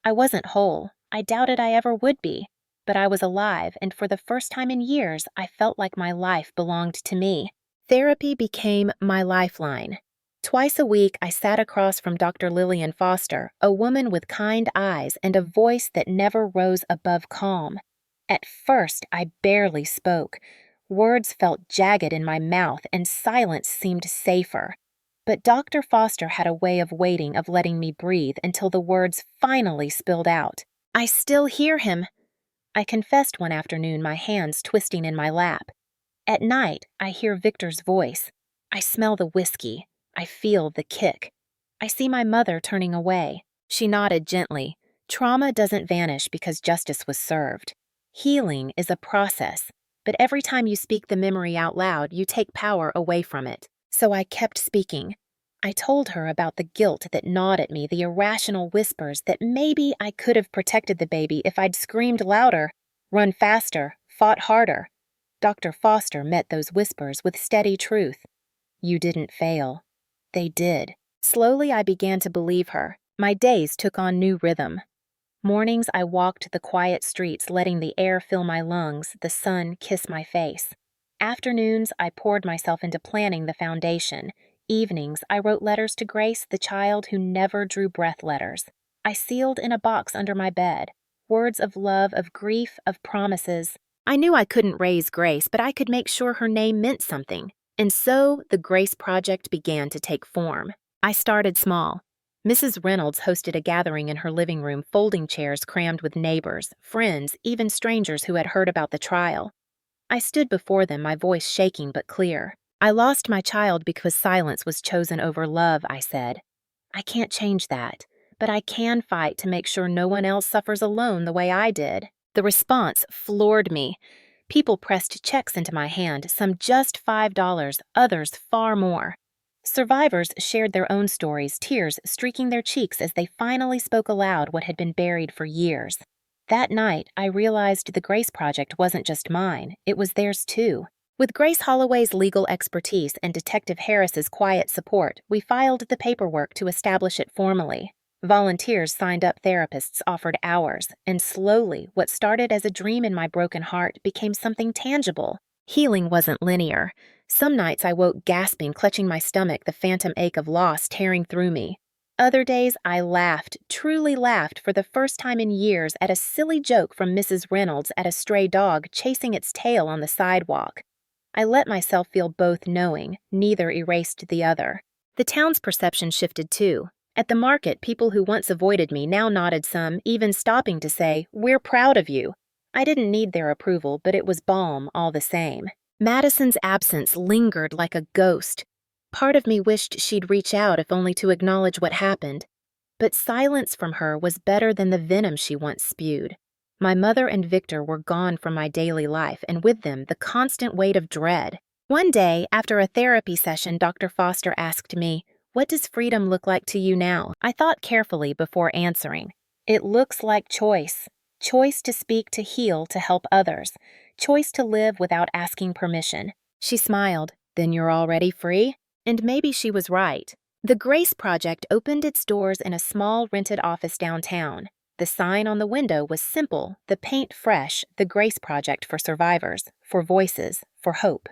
I wasn't whole. I doubted I ever would be. But I was alive, and for the first time in years, I felt like my life belonged to me. Therapy became my lifeline. Twice a week, I sat across from Dr. Lillian Foster, a woman with kind eyes and a voice that never rose above calm. At first, I barely spoke. Words felt jagged in my mouth, and silence seemed safer. But Dr. Foster had a way of waiting, of letting me breathe until the words finally spilled out. "I still hear him," I confessed one afternoon, my hands twisting in my lap. At night, I hear Victor's voice. I smell the whiskey. I feel the kick. I see my mother turning away. She nodded gently. Trauma doesn't vanish because justice was served. Healing is a process, but every time you speak the memory out loud, you take power away from it. So I kept speaking. I told her about the guilt that gnawed at me, the irrational whispers that maybe I could have protected the baby if I'd screamed louder, run faster, fought harder. Dr. Foster met those whispers with steady truth. "You didn't fail." They did. Slowly, I began to believe her. My days took on new rhythm. Mornings, I walked the quiet streets, letting the air fill my lungs, the sun kiss my face. Afternoons, I poured myself into planning the foundation. Evenings, I wrote letters to Grace, the child who never drew breath letters. I sealed in a box under my bed. Words of love, of grief, of promises. I knew I couldn't raise Grace, but I could make sure her name meant something. And so, the Grace Project began to take form. I started small. Mrs. Reynolds hosted a gathering in her living room, folding chairs crammed with neighbors, friends, even strangers who had heard about the trial. I stood before them, my voice shaking but clear. "I lost my child because silence was chosen over love," I said. "I can't change that, but I can fight to make sure no one else suffers alone the way I did." The response floored me. People pressed checks into my hand, some just $5, others far more. Survivors shared their own stories, tears streaking their cheeks as they finally spoke aloud what had been buried for years. That night, I realized the Grace Project wasn't just mine, it was theirs too. With Grace Holloway's legal expertise and Detective Harris's quiet support, we filed the paperwork to establish it formally. Volunteers signed up, therapists offered hours, and slowly, what started as a dream in my broken heart became something tangible. Healing wasn't linear. Some nights I woke gasping, clutching my stomach, the phantom ache of loss tearing through me. Other days I laughed, truly laughed for the first time in years at a silly joke from Mrs. Reynolds at a stray dog chasing its tail on the sidewalk. I let myself feel both, knowing neither erased the other. The town's perception shifted too. At the market, people who once avoided me now nodded, some even stopping to say, "We're proud of you." I didn't need their approval, but it was balm all the same. Madison's absence lingered like a ghost. Part of me wished she'd reach out, if only to acknowledge what happened. But silence from her was better than the venom she once spewed. My mother and Victor were gone from my daily life, and with them the constant weight of dread. One day, after a therapy session, Dr. Foster asked me, "What does freedom look like to you now?" I thought carefully before answering. "It looks like choice. Choice to speak, to heal, to help others. Choice to live without asking permission." She smiled. "Then you're already free?" And maybe she was right. The Grace Project opened its doors in a small rented office downtown. The sign on the window was simple, the paint fresh, the Grace Project for survivors, for voices, for hope.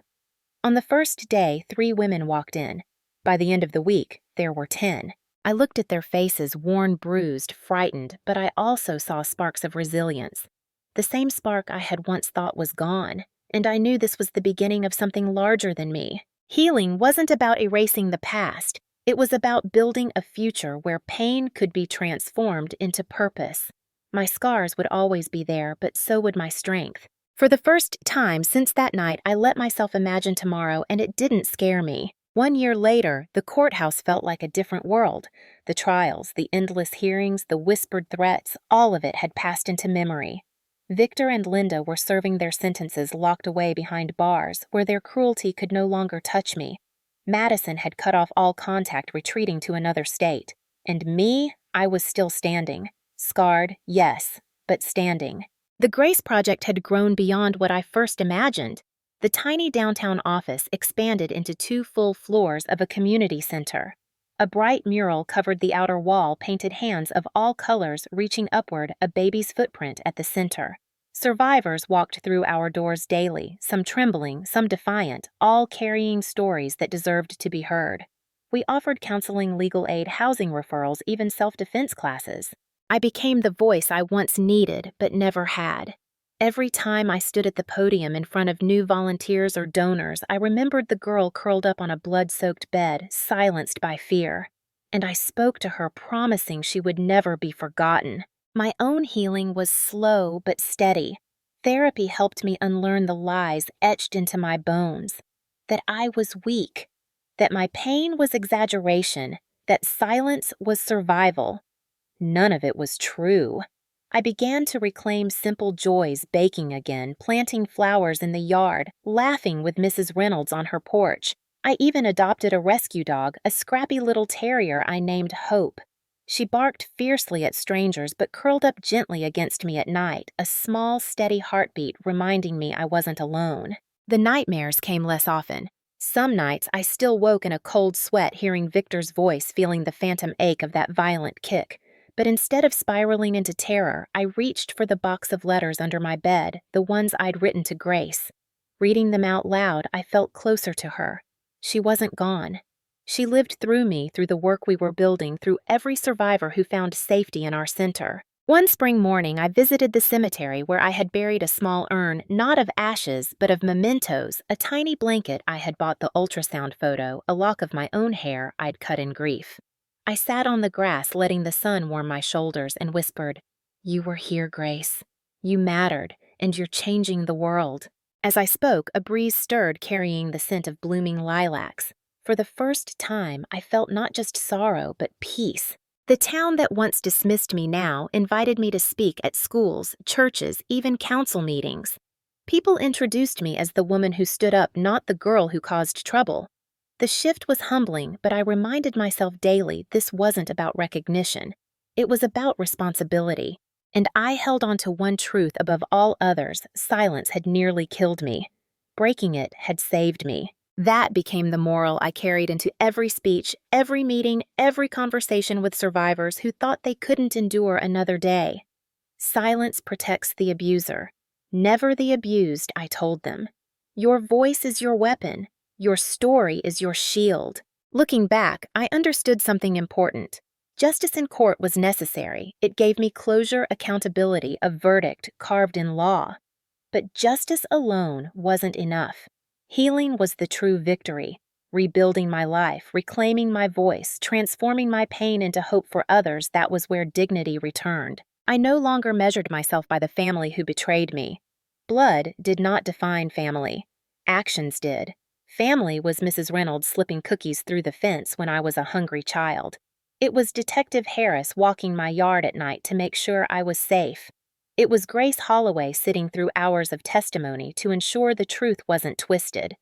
On the first day, 3 women walked in. By the end of the week, there were 10. I looked at their faces, worn, bruised, frightened, but I also saw sparks of resilience. The same spark I had once thought was gone, and I knew this was the beginning of something larger than me. Healing wasn't about erasing the past. It was about building a future where pain could be transformed into purpose. My scars would always be there, but so would my strength. For the first time since that night, I let myself imagine tomorrow, and it didn't scare me. 1 year later, the courthouse felt like a different world. The trials, the endless hearings, the whispered threats, all of it had passed into memory. Victor and Linda were serving their sentences locked away behind bars, where their cruelty could no longer touch me. Madison had cut off all contact, retreating to another state. And me, I was still standing. Scarred, yes, but standing. The Grace Project had grown beyond what I first imagined. The tiny downtown office expanded into 2 full floors of a community center. A bright mural covered the outer wall, painted hands of all colors reaching upward, a baby's footprint at the center. Survivors walked through our doors daily, some trembling, some defiant, all carrying stories that deserved to be heard. We offered counseling, legal aid, housing referrals, even self-defense classes. I became the voice I once needed but never had. Every time I stood at the podium in front of new volunteers or donors, I remembered the girl curled up on a blood-soaked bed, silenced by fear. And I spoke to her, promising she would never be forgotten. My own healing was slow but steady. Therapy helped me unlearn the lies etched into my bones. That I was weak. That my pain was exaggeration. That silence was survival. None of it was true. I began to reclaim simple joys, baking again, planting flowers in the yard, laughing with Mrs. Reynolds on her porch. I even adopted a rescue dog, a scrappy little terrier I named Hope. She barked fiercely at strangers but curled up gently against me at night, a small, steady heartbeat reminding me I wasn't alone. The nightmares came less often. Some nights I still woke in a cold sweat hearing Victor's voice, feeling the phantom ache of that violent kick. But instead of spiraling into terror, I reached for the box of letters under my bed, the ones I'd written to Grace. Reading them out loud, I felt closer to her. She wasn't gone. She lived through me, through the work we were building, through every survivor who found safety in our center. One spring morning, I visited the cemetery where I had buried a small urn, not of ashes, but of mementos, a tiny blanket I had bought, the ultrasound photo, a lock of my own hair I'd cut in grief. I sat on the grass, letting the sun warm my shoulders, and whispered, "You were here, Grace. You mattered, and you're changing the world." As I spoke, a breeze stirred, carrying the scent of blooming lilacs. For the first time, I felt not just sorrow, but peace. The town that once dismissed me now invited me to speak at schools, churches, even council meetings. People introduced me as the woman who stood up, not the girl who caused trouble. The shift was humbling, but I reminded myself daily this wasn't about recognition. It was about responsibility. And I held on to one truth above all others: silence had nearly killed me. Breaking it had saved me. That became the moral I carried into every speech, every meeting, every conversation with survivors who thought they couldn't endure another day. Silence protects the abuser. Never the abused, I told them. Your voice is your weapon. Your story is your shield. Looking back, I understood something important. Justice in court was necessary. It gave me closure, accountability, a verdict carved in law. But justice alone wasn't enough. Healing was the true victory. Rebuilding my life, reclaiming my voice, transforming my pain into hope for others, that was where dignity returned. I no longer measured myself by the family who betrayed me. Blood did not define family. Actions did. Family was Mrs. Reynolds slipping cookies through the fence when I was a hungry child. It was Detective Harris walking my yard at night to make sure I was safe. It was Grace Holloway sitting through hours of testimony to ensure the truth wasn't twisted.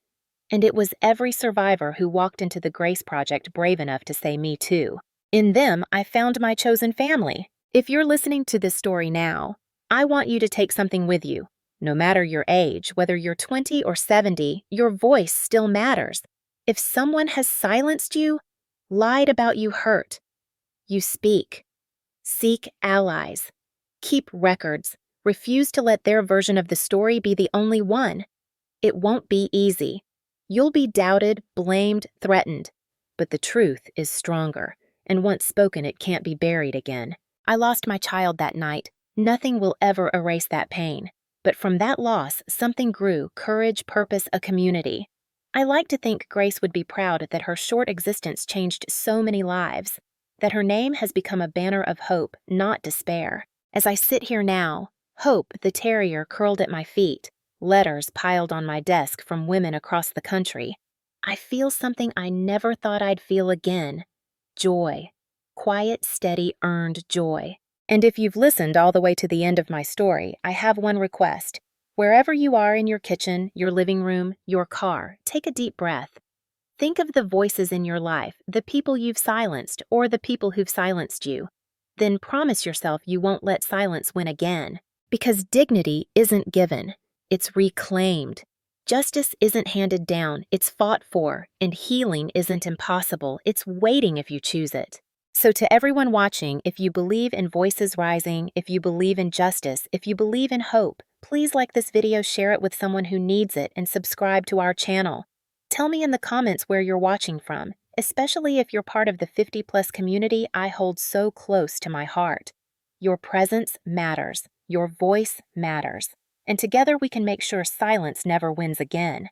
And it was every survivor who walked into the Grace Project brave enough to say me too. In them, I found my chosen family. If you're listening to this story now, I want you to take something with you. No matter your age, whether you're 20 or 70, your voice still matters. If someone has silenced you, lied about you, hurt, you speak. Seek allies. Keep records. Refuse to let their version of the story be the only one. It won't be easy. You'll be doubted, blamed, threatened. But the truth is stronger, and once spoken, it can't be buried again. I lost my child that night. Nothing will ever erase that pain. But from that loss, something grew: courage, purpose, a community. I like to think Grace would be proud that her short existence changed so many lives, that her name has become a banner of hope, not despair. As I sit here now, Hope, the terrier, curled at my feet, letters piled on my desk from women across the country, I feel something I never thought I'd feel again: joy. Quiet, steady, earned joy. And if you've listened all the way to the end of my story, I have one request. Wherever you are, in your kitchen, your living room, your car, take a deep breath. Think of the voices in your life, the people you've silenced, or the people who've silenced you. Then promise yourself you won't let silence win again. Because dignity isn't given, it's reclaimed. Justice isn't handed down, it's fought for. And healing isn't impossible, it's waiting if you choose it. So to everyone watching, if you believe in voices rising, if you believe in justice, if you believe in hope, please like this video, share it with someone who needs it, and subscribe to our channel. Tell me in the comments where you're watching from. especially if you're part of the 50-plus community I hold so close to my heart. Your presence matters. Your voice matters. And together we can make sure silence never wins again.